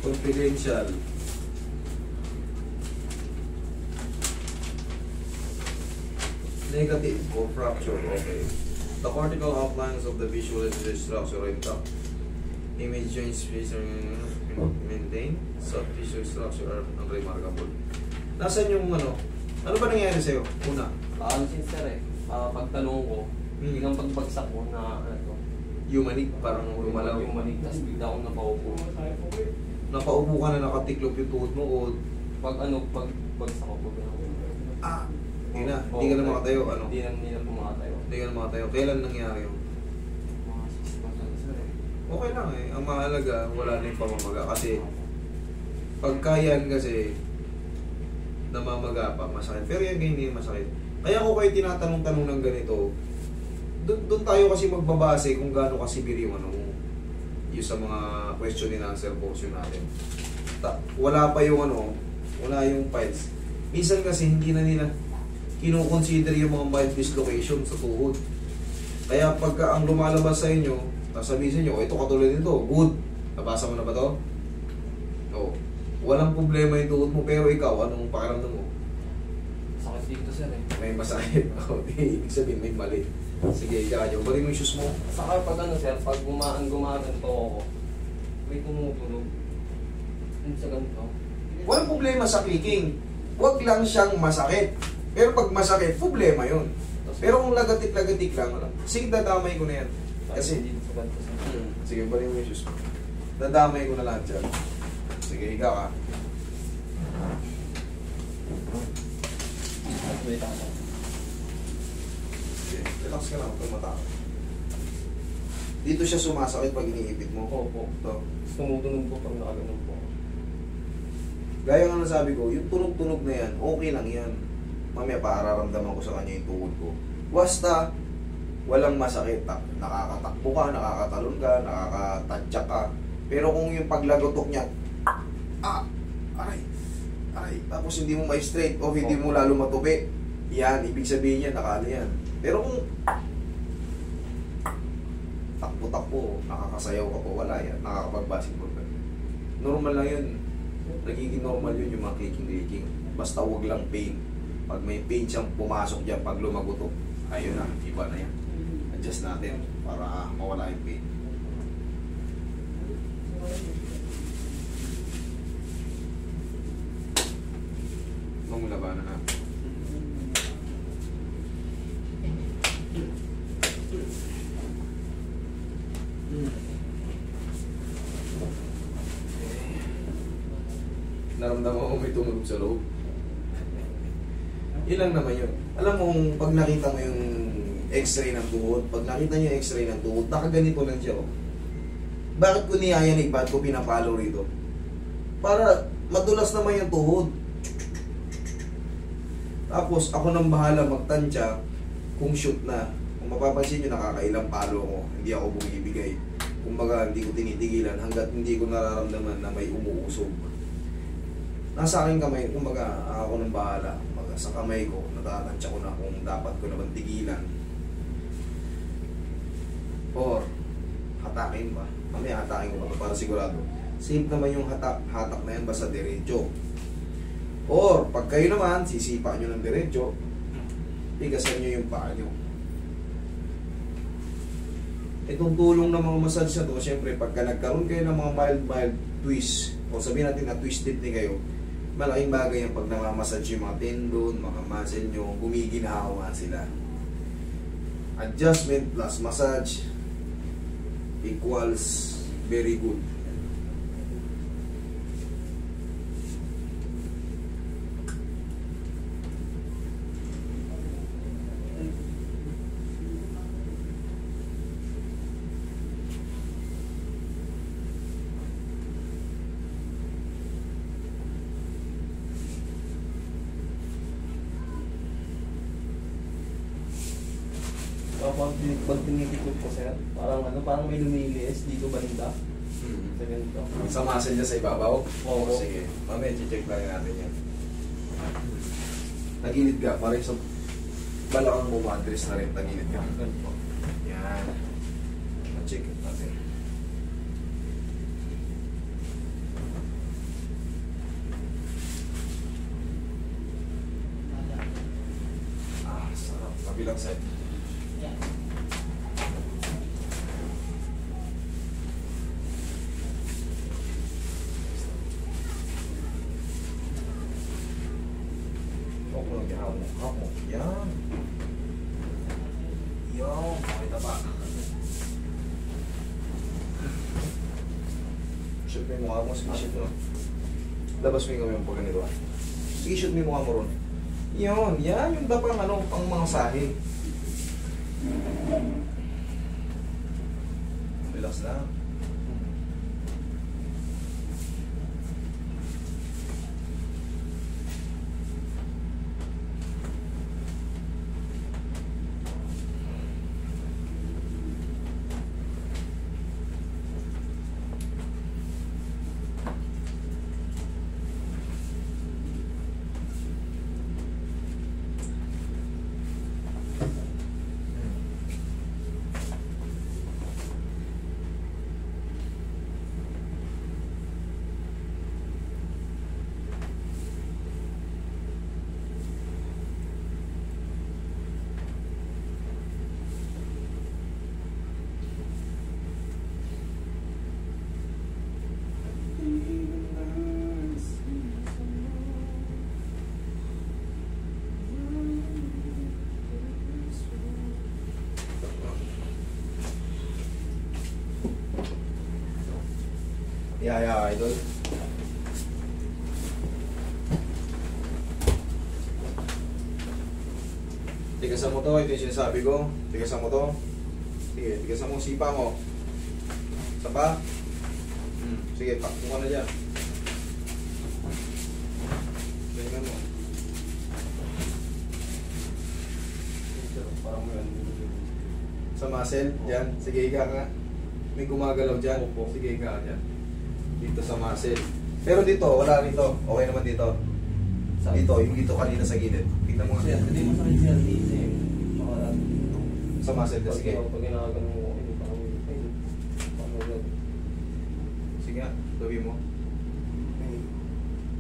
Confidential. Negative or fracture, okay. The cortical outlines of the visual structure are intact. Image joint space are maintained. Soft tissue structure are unremarkable. Nasaan yung ano? Ano ba nangyari sa'yo? Una? Sir pagtalong ko, biglang pagbagsak ko na ano to. Yumanig, parang lumalaw. Yumanig, tapos bigla akong napaupo. Napaupo ka na nakatiklop yung tuhod mo o... Pagbagsak ko, Hindi na, hindi ka na makatayo, ano? Hindi na pumakatayo. Hindi ka na makatayo. Kailan nangyari yun? Mga 6 months na sir Okay lang eh. Ang mahalaga, wala na yung pamamaga. Kasi, pagka yan kasi, namamaga pa, masakit. Pero yan ngayon hindi masakit. Kaya ako kayo tinatanong-tanong ng ganito, doon tayo kasi magbabase kung gaano kasibir yung ano, yung sa mga question and answer portion natin. Wala pa yung ano, wala yung files. Minsan kasi hindi na nila kino-consider yung mga mild dislocation sa tuhod. Kaya pagka ang lumalabas sa inyo, sasabihin sa inyo, ito katulad nito, good. Nabasa mo na ba to? Oo. Walang problema yung tuhod mo, pero ikaw, anong pakiramdam mo? Sakit dito sir May masakit. Ibig sabihin, may mali. Sige, ika nyo. Balik mo yung shoes mo. Saka pag sir, pag gumaganto ako, may tumutunog. Yung sa ganito. Walang problema sa clicking. Huwag lang siyang masakit. Pero pag masakit, problema yun. Pero kung lagatik-lagatik lang, sige, dadamay ko na yan. Kasi, dito sa ganito sir. sige, balik mo yung shoes mo. Dadamay ko na lahat dyan. Sige, higa ka. Wait ako. Sige, relax ka lang, tumata ka. Dito siya sumasakit pag iniipit mo. Opo. Ito. Tumutunog po pag nakaganon po. Gaya nga nasabi ko, yung tunog-tunog na yan, okay lang yan. Mamaya pararamdaman ko sa kanya yung tuhod ko. Basta, walang masakit. Nakakatakbo ka, nakakatalon ka, nakakatadyak ka. Pero kung yung paglagotok niya, aray, tapos hindi mo ma-straight o hindi mo lalo matubi, yan, ibig sabihin yan, nakano yan. Pero kung takbo-takbo, nakakasayaw ka po, wala yan, nakakapag-basketball ka. Normal lang yun. Nagiging normal yun yung mga clicking. Basta wag lang pain. Pag may pain siyang pumasok dyan, pag lumagotok, ayun na, iba na yan. Adjust natin para mawala yung pain. Mamulabanan na. Naramdaman ko may tumunog sa loob. Yun lang naman yun. Alam mo, pag nakita mo yung x-ray ng tuhod, pag nakita niyo yung x-ray ng tuhod, nakaganito lang siya. Oh. Bakit ko niyayanig? Bakit ko pinapalo rito? Para madulas naman yung tuhod. Tapos ako nang bahala magtansya kung shoot na. Kung mapapansin nyo, nakakailang palo ko. Hindi ako bumibigay. Kumbaga, hindi ko tinitigilan hanggat hindi ko nararamdaman na may umuusog. Nasa aking kamay, kumbaga, ako nang bahala. Kumbaga, sa kamay ko, natatansya ko na kung dapat ko naman tigilan. Or, hatakin ba? Mamaya hatakin ko pa para sigurado. Safe naman yung hatak na yan, basta diretso. Or, pag kayo naman, sisipa nyo ng diretso, tigasan nyo yung paa nyo. Itong tulong ng mga massage na to, syempre, pagka nagkaroon kayo ng mga mild twist, o sabihin natin na twisted ni kayo, malaking bagay yan pag namamassage yung mga tendon, mga muscle nyo, gumiginawa sila. Adjustment plus massage equals very good. Pag tinitikot ko sir, parang may lumiliis dito banda. Sa ganito. Sa muscle niya sa ibabaw? Oo. Sige. Mamaya, check lang natin yan. Nagilid ka, parang sa balakang mo matris na rin, nagilid ka. Ganito. Yan. Ma-check natin. kabilang side. Yan. Huwag mo lang ginawang mukha mo. Yan. Yung, makita pa. Shoot mo yung mukha mo, sige shoot mo. Labas mo yung kami yung pag ganito. Sige shoot mo yung mukha mo ron. Yun, yan yung dapang ano, pang mga sahi. Relax lang. Yeah, idol. Tigasan mo to, ito yung sinasabi ko. Tigasan mo to. Sige, tigasan mo, sipa mo. Isa pa. Sige, pakmo ka na dyan. Ganyan mo. Parang may ano. Sa muscle, dyan. Sige, higa ka. May gumagalaw dyan. Opo. Sige, higa ka dyan. Dito sa muscle. Pero dito, wala rito. Okay naman dito. Dito, yung dito kanina sa gilid. Tingnan mo nga. Sir, hindi masakit siya dito eh. Tsaka, Sa muscle, pag, sige. pag ginagawa mo, hindi parang parang Sige nga, gabi mo.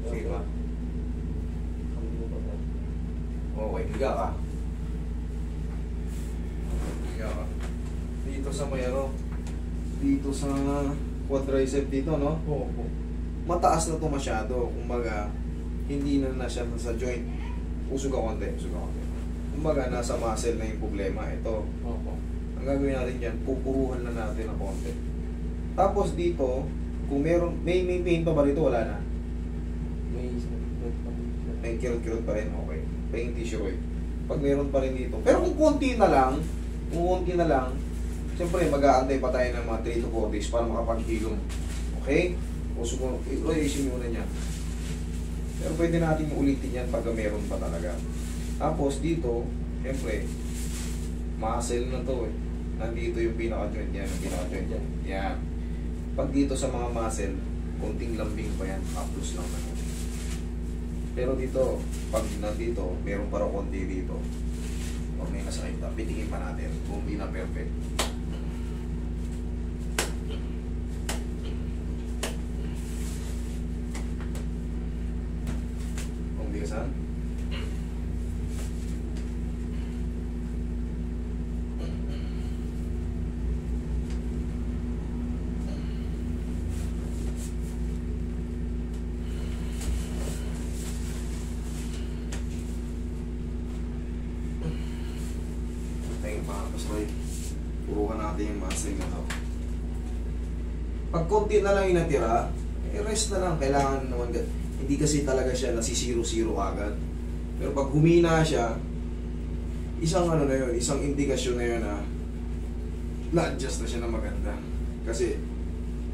Sige pa. Okay, higa ka. Higa ka. Dito sa may ano, dito sa quadricep dito, no? Oo. Mataas na to masyado. Kumbaga, hindi na siya sa joint. Usog ka konti, usog ka konti. Kumbaga, nasa muscle na yung problema. Ito, Opo. ang gagawin natin dyan, pupuruhan na natin ng konti. Tapos dito, kung meron, may pain pa ba dito? Wala na. May kirot-kirot pa rin, okay. Pain tissue Roy. Pag meron pa rin dito. Pero kung konti na lang, siyempre mag-aantay pa tayo ng mga 3 to 4 days para makapaghilom. Okay? Puso mo, i-release mo na niya. Pero pwede natin yung ulitin yan pag meron pa talaga. Tapos dito, siyempre, muscle na to eh. Nandito yung pinaka-joint yan, yung pinaka-joint yan. Yan. Pag dito sa mga muscle, konting lambing pa yan, haplos lang naman. Pero dito, pag nandito, meron pa raw konti dito. Pag may nasakit na, pitingin pa natin kung hindi na perfect. Kung bigasan. Roy, purukan natin yung muscle na to. Pag konti na lang yung natira, rest na lang. Kailangan naman, hindi kasi talaga siya nasisiro-siro agad. Pero pag humina siya, isang ano na yun, isang indikasyon na yun na na-adjust na siya na maganda. Kasi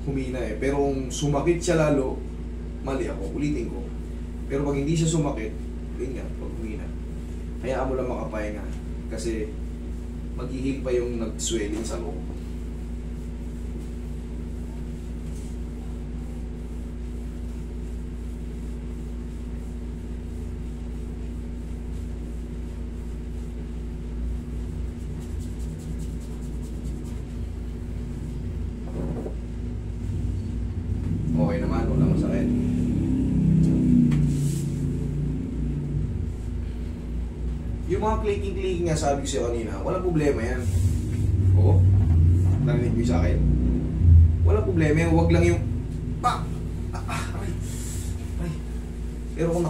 humina eh. Pero kung sumakit siya lalo, mali ako, ulitin ko. Pero pag hindi siya sumakit, yun nga, pag humina, hayaan mo lang makapahinga. Kasi maghihil pa yung nag-swelling sa loob. Okay naman, wala masakit. Yung mga clicking nga, sabi ko sa'yo kanina, walang problema yan. Oo. Narinig mo sa akin. Walang problema yan. Huwag lang yung pa! Aray. Aray. Pero kung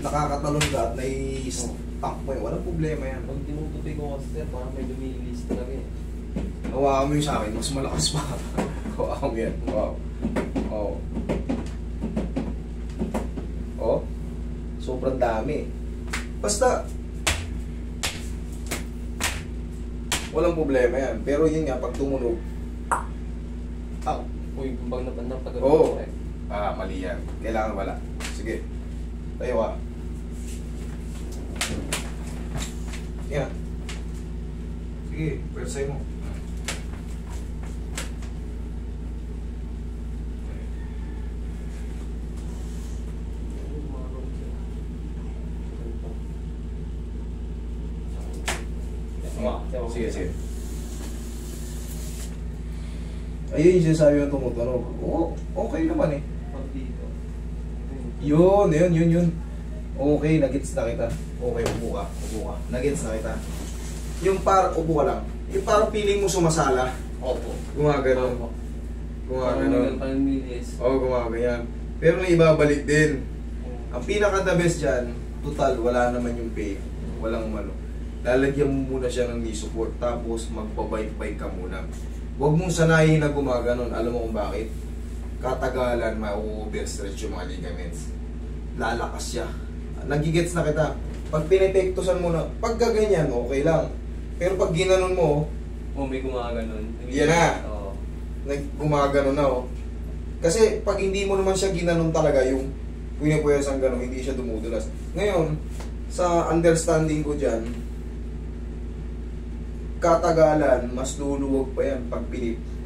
nakakatalon ka at nai-stuck mo yun, walang problema yan. Pag tinutupi ko kasi sir, parang may lumilis talaga eh. Hawakan mo yung sa akin, mas malakas pa. Hawakan mo yan. Wow. Oo. Oh. Sobrang dami. Basta, walang problema yan. Pero yun nga, pag tumunog, Uy, bang napagod Oo. ko eh. Mali yan. Kailangan wala. Sige. Tayo ka. Yan. Sige, pwersay mo. Sige. Ayun yung sinasabi yung tumutunog. Oo, okay naman eh. Pag dito. Yun. Okay, nagets na kita. Okay, upo ka. Nagets na kita. Yung upo ka lang. Yung parang feeling mo sumasala. Opo. Gumaganon. Parang lumilis. Oo, gumaganyan. Pero naibabalik din. Ang pinaka-the best dyan, total, wala naman yung pain. Walang malo. Lalagyan mo muna siya ng knee support, tapos magpabike-bike ka muna. Huwag mong sanayin na gumaganon. Alam mo kung bakit? Katagalan, ma-overstretch yung mga ligaments. Lalakas siya. Nagigets na kita. Pag pinitektosan mo na, pag gaganyan, okay lang. Pero pag ginanon mo, May gumaganon. yan na. Oo. Gumaganon na oh. Kasi pag hindi mo naman siya ginanon talaga, yung pinipuyasang ganon, hindi siya dumudulas. Ngayon, sa understanding ko dyan, katagalan, mas luluwag pa yan pag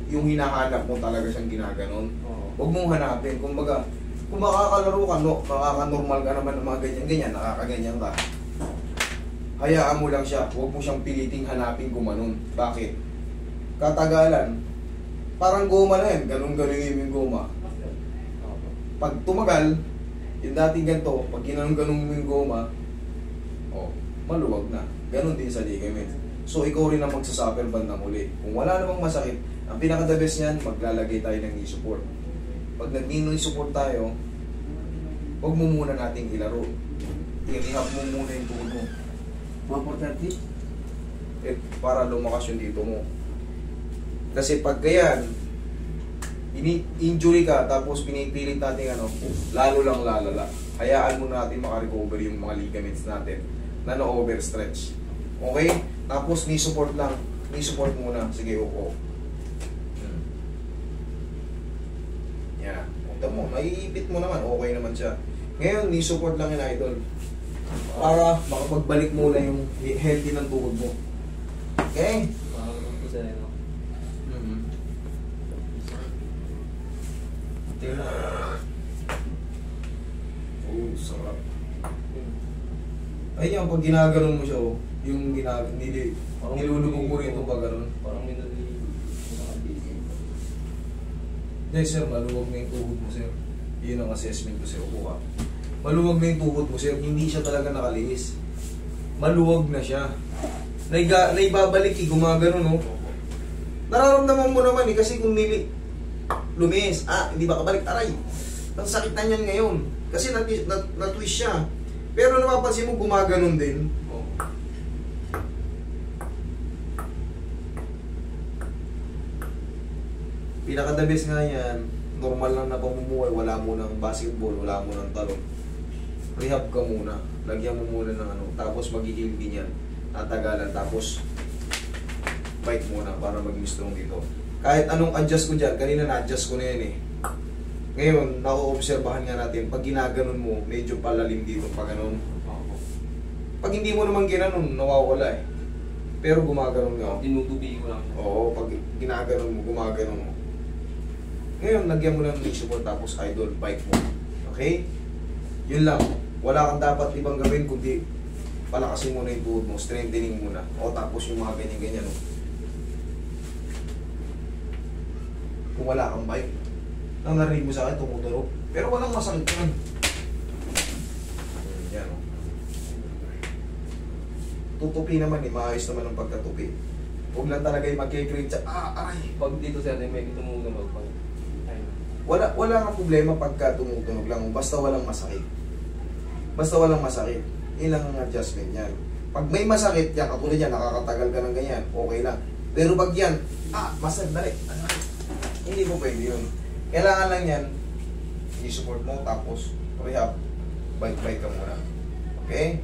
yung hinahanap mo talaga siyang ginaganon. Huwag mong hanapin. Kung makakalaro ka, makaka-normal ka naman ng mga ganyan-ganyan, nakakaganyan ka. Hayaan mo lang siya. Huwag mo siyang piliting hanapin gumanon. Bakit? Katagalan, parang goma na yan. Ganun-ganunin yung goma. Pag tumagal, yung dating ganito, pag ginanong-ganong mo yung goma, maluwag na. Ganon din sa ligaments. So, ikaw rin ang magsasuffer bandang uli. Kung wala namang masakit, ang pinaka-the best niyan, maglalagay tayo ng knee support. Pag nag-knee support tayo, huwag mo muna nating ilaro. I-rehab mo muna yung tuhod mo. 140? Para lumakas yung dito mo. Kasi pag ganyan, injury ka, tapos pinipilit natin lalo lang lalala. Hayaan mo natin makarecover yung mga ligaments natin na na-overstretch. Okay? Tapos knee support lang. Knee support muna. Sige, upo. Yan. Punta mo. Maiipit mo naman. Okay naman siya. Ngayon, knee support lang yun, idol. Para makapagbalik muna yung healthy ng tuhod mo. Okay? Sarap. Ay yan, pag ginaganon mo siya, yung nilulubog mo rin itong pag gano'n. Parang may Hindi sir, maluwag na yung tuhod mo sir. Yun ang assessment ko sir, upo ka. Maluwag na yung tuhod mo sir, hindi siya talaga nakaliis. Maluwag na siya. Naibabalik gumaganon no. Nararamdaman mo naman kasi kung lumis, hindi ba kabalik, aray. Ang sakit na niyan ngayon. Kasi na-twist siya. Pero napapansin mo gumaganon din. Pinaka-the best nga yan, normal lang na pamumuhay, wala mo ng basketball, wala mo ng talon. Rehab ka muna, lagyan mo muna ng tapos mag-heal din yan, tatagalan, tapos bite muna para maging strong dito. Kahit anong adjust ko dyan, kanina na-adjust ko na yan eh. Ngayon, nakuobserbahan nga natin, pag ginaganon mo, medyo palalim dito pag ganon. Pag hindi mo naman ginanon, nawawala eh. Pero gumaganon nga. Tinutubi ko lang. Oo, pag ginaganon mo, gumaganon mo. Ngayon, lagyan mo lang ng support tapos idol, bike mo. Okay? Yun lang. Wala kang dapat ibang gawin kundi palakasin mo na yung tuhod mo, strengthening muna. O tapos yung mga ganyan-ganyan. Kung wala kang bike, nang narinig mo sa akin, tumutunog. Pero walang masakit yan. Yan o. tutupi naman eh, maayos naman ang pagkatupi. Huwag lang talaga yung magkikreate sa, aray. Pag dito sir, may tumutunog pag... Ayun. Wala nga problema pagka tumutunog lang, basta walang masakit. Basta walang masakit. Ilang ang adjustment yan. Pag may masakit, yan, katulad yan, nakakatagal ka ng ganyan, okay lang. Pero pag yan, masakit, dali. Hindi mo pwede yun. Kailangan lang yan, i-support mo, tapos rehab, bike-bike ka muna. Okay?